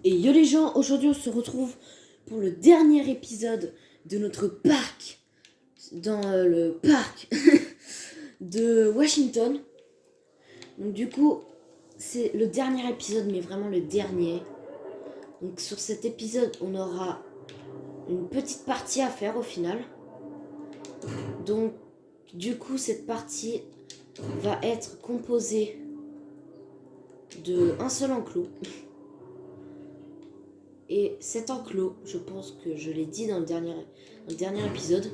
Et yo les gens, aujourd'hui on se retrouve pour le dernier épisode de notre parc, dans le parc de Washington. Donc du coup, c'est le dernier épisode, mais vraiment le dernier. Donc sur cet épisode, on aura une petite partie à faire au final. Donc du coup, cette partie va être composée de un seul enclos. Et cet enclos, je pense que je l'ai dit dans le dernier épisode.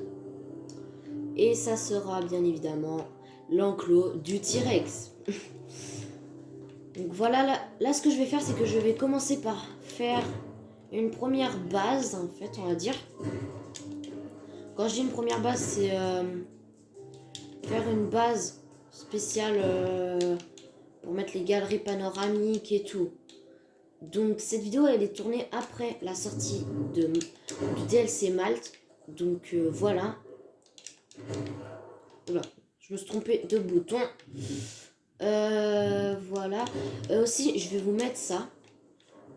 Et ça sera bien évidemment l'enclos du T-Rex. Donc voilà, là ce que je vais faire, c'est que je vais commencer par faire une première base, en fait, on va dire. Quand je dis une première base, c'est faire une base spéciale pour mettre les galeries panoramiques et tout. Donc cette vidéo elle est tournée après la sortie du DLC Malte. Donc voilà. Oula, je me suis trompée de bouton. Voilà. Aussi je vais vous mettre ça.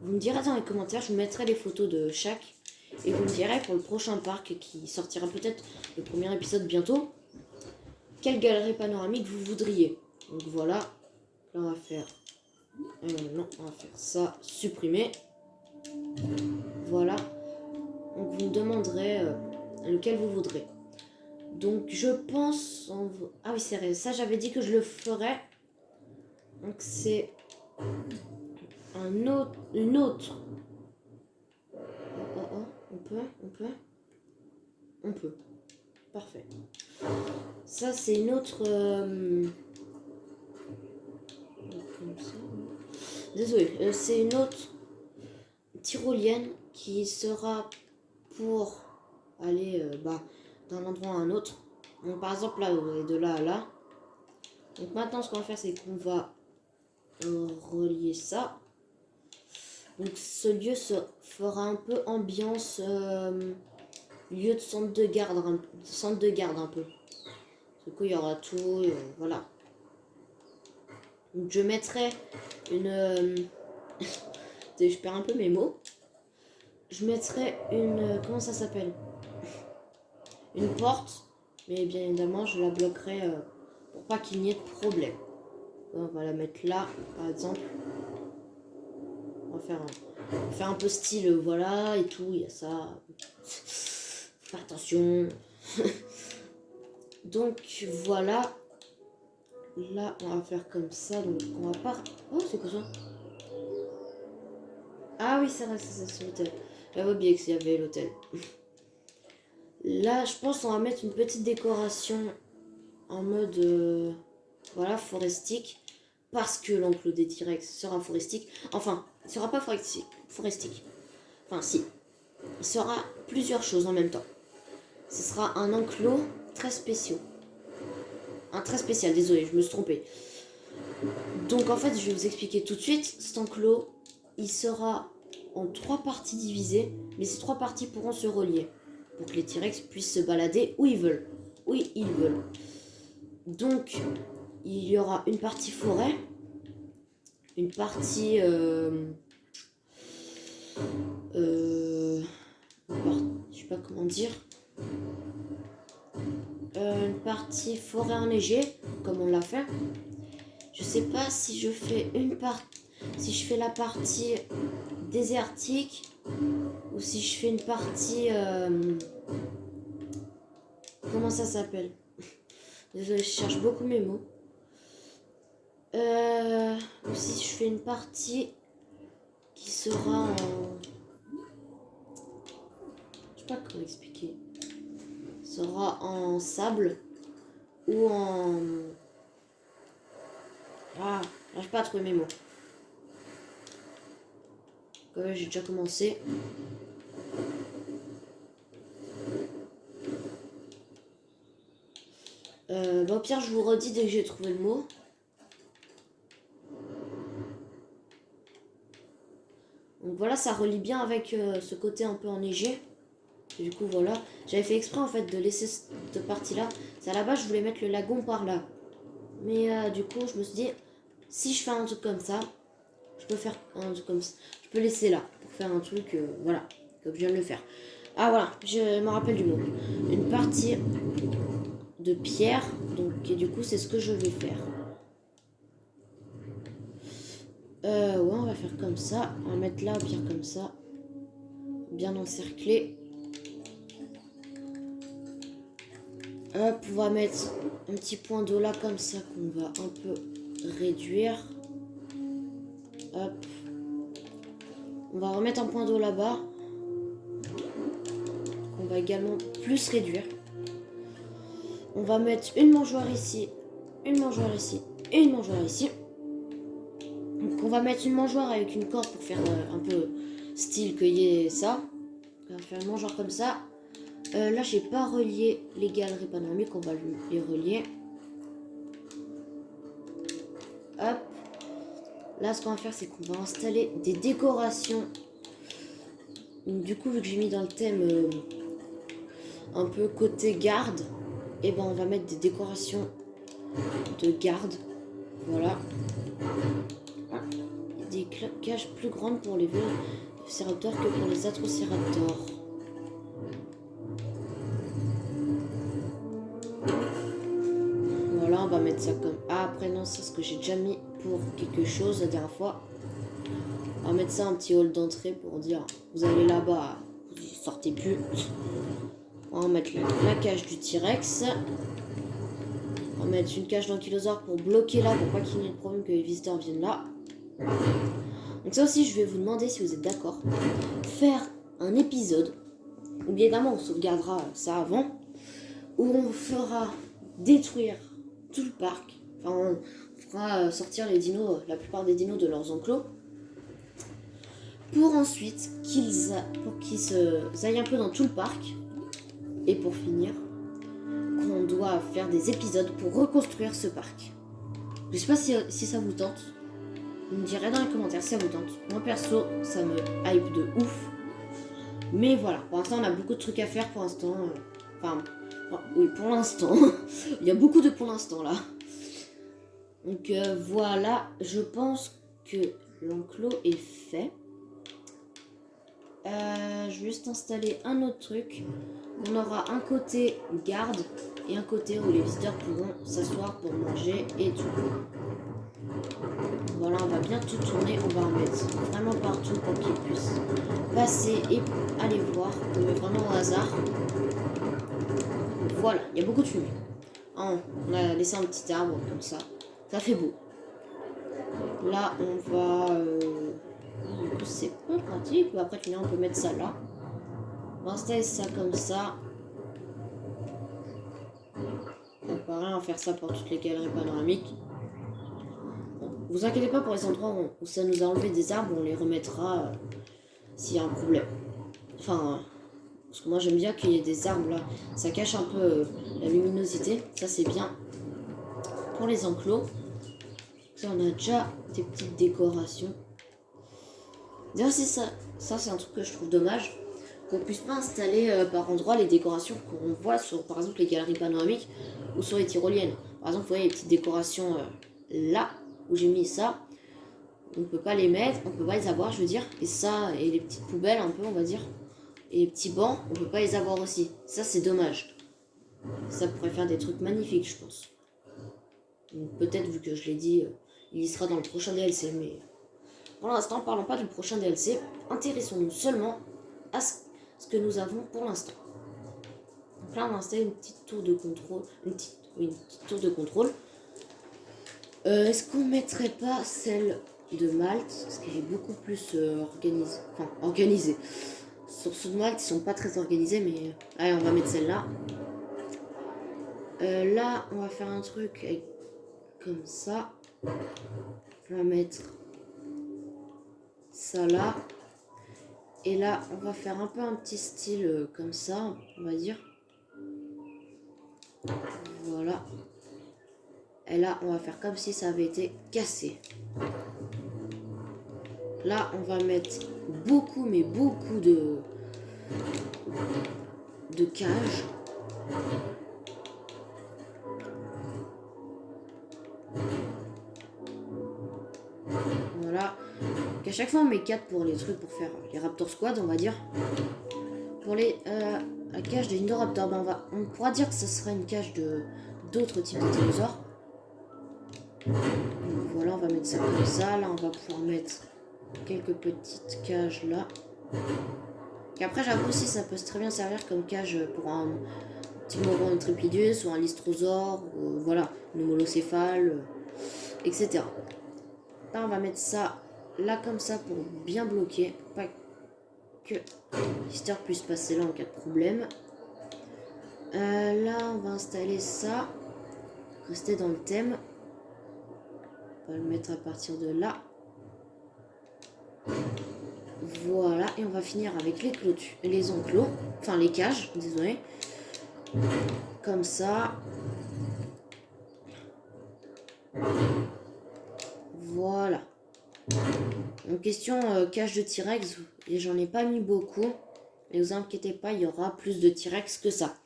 Vous me direz dans les commentaires, je vous mettrai les photos de chaque. Et vous me direz pour le prochain parc qui sortira peut-être le premier épisode bientôt, quelle galerie panoramique vous voudriez. Donc voilà. Là on va faire... non, on va faire ça, supprimer. Voilà. Donc vous me demanderez lequel vous voudrez. Donc je pense... Ah oui c'est vrai, ça j'avais dit que je le ferais. Donc c'est une autre. On peut. Parfait. Ça c'est une autre... Comme ça. Désolé, c'est une autre tyrolienne qui sera pour aller d'un endroit à un autre. Donc par exemple là, vous allez de là à là. Donc maintenant ce qu'on va faire, c'est qu'on va relier ça. Donc ce lieu se fera un peu ambiance lieu de centre de garde un peu. Du coup il y aura tout, voilà. Donc je mettrai une je perds un peu mes mots. Je mettrai une comment ça s'appelle, une porte, mais bien évidemment je la bloquerai pour pas qu'il n'y ait de problème. On va la mettre là par exemple. On va faire un peu style voilà et tout, il y a ça. Faire attention. Donc voilà. Là on va faire comme ça, donc on va pas... Oh c'est quoi ça? Ah oui c'est vrai, c'est l'hôtel. J'avais oublié qu'il y avait l'hôtel. Là je pense on va mettre une petite décoration en mode voilà forestique, parce que l'enclos des T-Rex sera forestique. Enfin il sera pas forestique. Enfin si, il sera plusieurs choses en même temps. Ce sera un enclos très spécial. Très spécial, désolé, je me suis trompée. Donc en fait, je vais vous expliquer tout de suite. Cet enclos, il sera en 3 parties divisées, mais ces 3 parties pourront se relier pour que les T-Rex puissent se balader où ils veulent. Oui, ils veulent. Donc, il y aura une partie forêt, une partie... je sais pas comment dire... une partie forêt enneigée, comme on l'a fait. Je sais pas si je fais si je fais la partie désertique ou si je fais une partie comment ça s'appelle? Désolée, je cherche beaucoup mes mots. Ou si je fais une partie qui sera en... Je sais pas comment expliquer. Sera en sable ou en... Ah, j'arrive pas à trouver mes mots. Ouais, j'ai déjà commencé. Au pire, je vous redis dès que j'ai trouvé le mot. Donc voilà, ça relie bien avec ce côté un peu enneigé. Du coup, voilà. J'avais fait exprès en fait de laisser cette partie-là. C'est à la base, je voulais mettre le lagon par là. Mais du coup, je me suis dit, si je fais un truc comme ça, je peux faire un truc comme ça. Je peux laisser là faire un truc, voilà, comme je viens de le faire. Ah voilà, je me rappelle du mot. Une partie de pierre, donc et du coup c'est ce que je vais faire. Ouais, on va faire comme ça. On va mettre là, au pire comme ça. Bien encerclé. Hop, on va mettre un petit point d'eau là comme ça qu'on va un peu réduire. Hop. On va remettre un point d'eau là-bas. Qu'on va également plus réduire. On va mettre une mangeoire ici, une mangeoire ici et une mangeoire ici. Donc on va mettre une mangeoire avec une corde pour faire un peu style cueillir ça. On va faire une mangeoire comme ça. Là j'ai pas relié les galeries panoramiques, on va les relier. Hop. Là ce qu'on va faire c'est qu'on va installer des décorations. Donc, du coup vu que j'ai mis dans le thème un peu côté garde, et ben on va mettre des décorations de garde. Voilà. Des cages plus grandes pour les Velociraptors que pour les Atrociraptors. Voilà, on va mettre ça comme... Ah, après non, c'est ce que j'ai déjà mis pour quelque chose la dernière fois. On va mettre ça un petit hall d'entrée pour dire, vous allez là-bas, vous y sortez plus. On va mettre la cage du T-Rex. On va mettre une cage d'ankylosaure pour bloquer là, pour pas qu'il y ait de problème que les visiteurs viennent là. Donc ça aussi, je vais vous demander si vous êtes d'accord. Faire un épisode, ou bien évidemment on sauvegardera ça avant, où on fera détruire tout le parc. Enfin, on fera sortir les dinos, la plupart des dinos de leurs enclos, pour ensuite qu'ils aillent un peu dans tout le parc. Et pour finir, qu'on doit faire des épisodes pour reconstruire ce parc. Je sais pas si ça vous tente. Vous me direz dans les commentaires si ça vous tente. Moi perso, ça me hype de ouf. Mais voilà, pour l'instant on a beaucoup de trucs à faire pour l'instant. Enfin, oui, pour l'instant. Il y a beaucoup de pour l'instant là. Donc voilà, je pense que l'enclos est fait. Je vais juste installer un autre truc. On aura un côté garde et un côté où les visiteurs pourront s'asseoir pour manger et tout. Voilà, on va bien tout tourner. On va en mettre vraiment partout pour qu'ils puissent passer et aller voir. On met vraiment au hasard. Voilà, il y a beaucoup de fumée. On a laissé un petit arbre comme ça. Ça fait beau. Là, on va... c'est pas pratique. Après, on peut mettre ça là. On va installer ça comme ça. Donc, pareil, on va faire ça pour toutes les galeries panoramiques. Bon, vous inquiétez pas pour les endroits où ça nous a enlevé des arbres, on les remettra s'il y a un problème. Enfin, parce que moi j'aime bien qu'il y ait des arbres là. Ça cache un peu la luminosité. Ça c'est bien. Pour les enclos, ça, on a déjà des petites décorations. D'ailleurs, ça c'est un truc que je trouve dommage. Qu'on puisse pas installer par endroit les décorations qu'on voit sur par exemple les galeries panoramiques ou sur les tyroliennes. Par exemple, vous voyez les petites décorations là où j'ai mis ça, on peut pas les mettre, on peut pas les avoir, je veux dire. Et ça, et les petites poubelles un peu, on va dire, et les petits bancs, on peut pas les avoir aussi. Ça c'est dommage. Ça pourrait faire des trucs magnifiques, je pense. Peut-être, vu que je l'ai dit, il y sera dans le prochain DLC, mais pour l'instant, parlons pas du prochain DLC. Intéressons-nous seulement à ce que nous avons pour l'instant. Donc là, on va installer une petite tour de contrôle. Une petite tour de contrôle. Est-ce qu'on mettrait pas celle de Malte? Parce qu'elle est beaucoup plus organisée. Enfin, organisée. Sur ceux de Malte, ils sont pas très organisés, mais... allez, on va mettre celle-là. Là, on va faire un truc avec... comme ça. On va mettre ça là. Et là, on va faire un peu un petit style comme ça, on va dire. Voilà. Et là, on va faire comme si ça avait été cassé. Là, on va mettre beaucoup, mais beaucoup de cages. Voilà. Donc à chaque fois on met 4 pour les trucs pour faire les Raptor Squad, on va dire. Pour la cage des Indoraptors, ben on pourra dire que ce sera une cage de d'autres types de dinosaures. Donc voilà, on va mettre ça comme ça. Là on va pouvoir mettre quelques petites cages là. Et après j'avoue aussi ça peut très bien servir comme cage pour un Timoron Tripidus ou un Lystrosaure, ou voilà, une molocéphale, etc. Là on va mettre ça là comme ça pour bien bloquer, pour pas que Lister puisse passer là en cas de problème. Là on va installer ça, rester dans le thème. On va le mettre à partir de là. Voilà, et on va finir avec les clôtures, les enclos, enfin les cages, désolé. Comme ça. Voilà. En question cage de T-Rex, et j'en ai pas mis beaucoup. Mais vous inquiétez pas, il y aura plus de T-Rex que ça.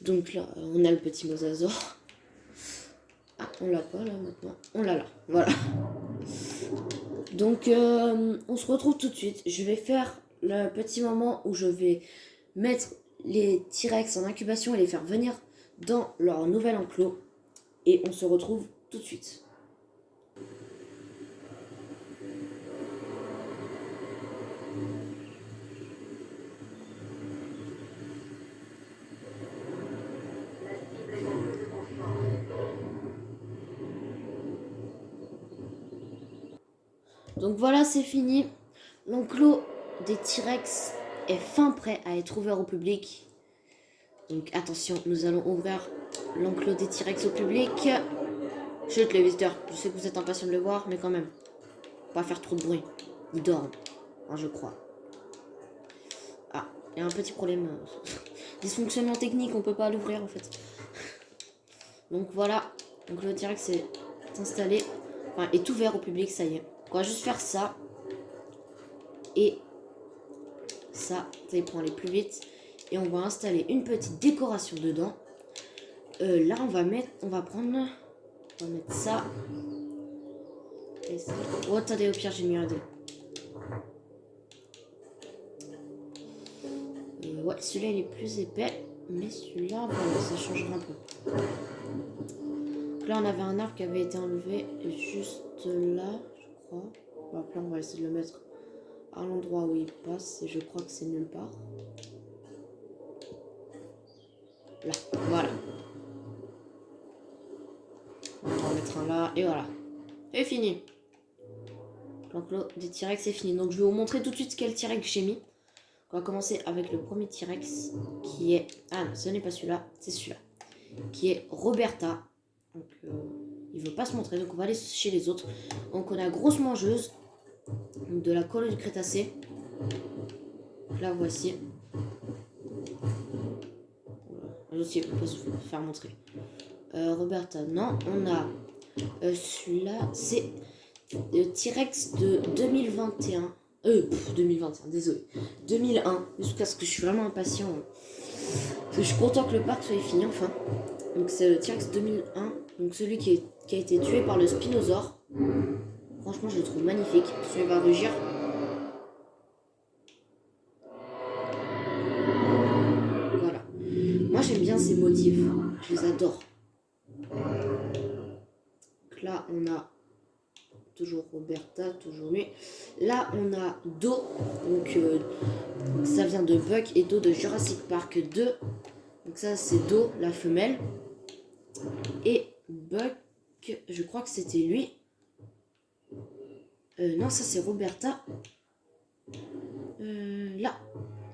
Donc là, on a le petit mosasaure. Ah, on l'a pas là maintenant. On l'a là. Voilà. Donc, on se retrouve tout de suite. Je vais faire le petit moment où je vais mettre les T-Rex en incubation et les faire venir dans leur nouvel enclos. Et on se retrouve tout de suite. Donc voilà, c'est fini. L'enclos des T-Rex est fin prêt à être ouvert au public. Donc attention, nous allons ouvrir l'enclos des T-Rex au public. Chut les visiteurs, je sais que vous êtes impatients de le voir, mais quand même, pas faire trop de bruit. Ils dorment, hein, je crois. Ah, il y a un petit problème. Dysfonctionnement technique, on peut pas l'ouvrir en fait. Donc voilà, donc le T-Rex est installé, enfin est ouvert au public, ça y est. On va juste faire ça. Et ça pour aller plus vite. Et on va installer une petite décoration dedans. Là on va mettre ça. Et ça. Oh attendez, au pire j'ai mis un dé. Ouais, celui-là il est plus épais. Mais celui-là, voilà, ça changera un peu. Donc là on avait un arbre qui avait été enlevé juste là, je crois. Bon, après on va essayer de le mettre à l'endroit où il passe. Et je crois que c'est nulle part. Là, voilà. On va en mettre un là, et voilà. Et fini. L'enclos des T-Rex est fini. Donc je vais vous montrer tout de suite quel T-Rex j'ai mis. On va commencer avec le premier T-Rex qui est... Ah non, ce n'est pas celui-là, c'est celui-là. Qui est Roberta. Donc il veut pas se montrer, donc on va aller chez les autres. Donc on a Grosse Mangeuse, donc de la colonie du Crétacé. Donc là voici. Voilà. Aussi, on peut se faire montrer. Roberta, non. On a celui-là, c'est T-Rex de 2021. 2021, désolé. 2001, jusqu'à ce que je suis vraiment impatient. Je suis content que le parc soit fini enfin. Donc c'est le T-Rex 2001, donc celui qui a été tué par le Spinosaure. Franchement, je le trouve magnifique. Celui va rugir. Voilà. Moi, j'aime bien ces motifs. Je les adore. Donc là, on a toujours Roberta, toujours lui. Là, on a Do. Donc, ça vient de Buck et Do de Jurassic Park 2. Donc ça, c'est Do, la femelle. Et Buck, je crois que c'était lui. Non, ça c'est Roberta. Là.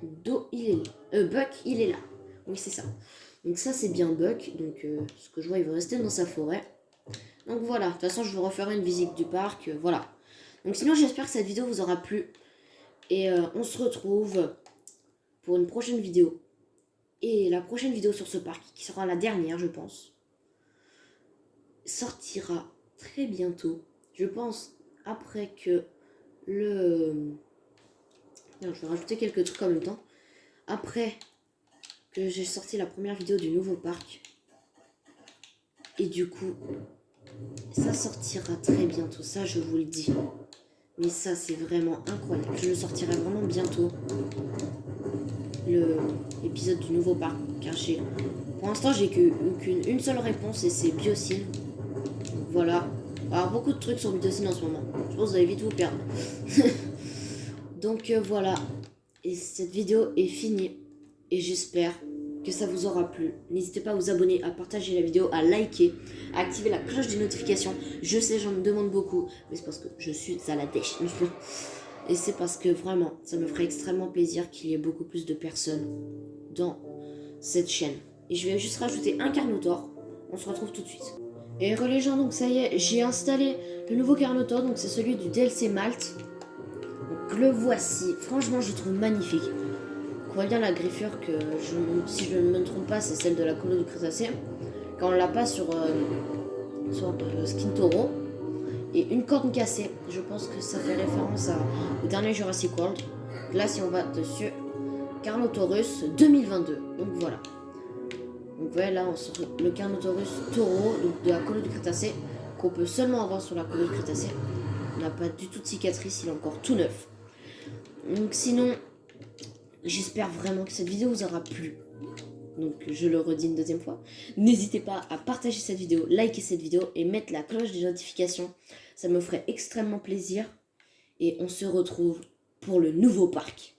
Do, il est là. Buck, il est là. Oui, c'est ça. Donc ça, c'est bien Buck. Donc, ce que je vois, il va rester dans sa forêt. Donc voilà. De toute façon, je vous referai une visite du parc. Voilà. Donc sinon, j'espère que cette vidéo vous aura plu. Et on se retrouve pour une prochaine vidéo. Et la prochaine vidéo sur ce parc, qui sera la dernière, je pense, sortira très bientôt. Je pense après que le... Non, je vais rajouter quelques trucs en même temps. Après que j'ai sorti la première vidéo du nouveau parc. Et du coup, ça sortira très bientôt, ça je vous le dis. Mais ça, c'est vraiment incroyable. Je le sortirai vraiment bientôt. L'épisode du nouveau parc. Car pour l'instant, j'ai qu'une seule réponse et c'est Biocine. Donc voilà. Alors, beaucoup de trucs sur Biocine en ce moment. Je pense que vous allez vite vous perdre. Donc voilà. Et cette vidéo est finie. Et j'espère que ça vous aura plu. N'hésitez pas à vous abonner, à partager la vidéo, à liker, à activer la cloche des notifications. Je sais, j'en demande beaucoup, mais c'est parce que je suis à la dèche. Et c'est parce que vraiment, ça me ferait extrêmement plaisir qu'il y ait beaucoup plus de personnes dans cette chaîne. Et je vais juste rajouter un Carnotaur. On se retrouve tout de suite. Et les gens, donc ça y est, j'ai installé le nouveau Carnotaur, donc c'est celui du DLC Malte. Donc le voici. Franchement, je le trouve magnifique. On voit bien la griffure que, si je ne me trompe pas, c'est celle de la colo du Crétacé. Quand on l'a pas sur Skin Toro. Et une corne cassée, je pense que ça fait référence au dernier Jurassic World. Là, si on va dessus, Carnotaurus 2022. Donc voilà. Donc voilà, là, on sort le Carnotaurus Taureau, donc de la colo du Crétacé, qu'on peut seulement avoir sur la colo du Crétacé. On n'a pas du tout de cicatrice, il est encore tout neuf. Donc sinon, j'espère vraiment que cette vidéo vous aura plu. Donc je le redis une deuxième fois. N'hésitez pas à partager cette vidéo, liker cette vidéo et mettre la cloche des notifications. Ça me ferait extrêmement plaisir. Et on se retrouve pour le nouveau parc.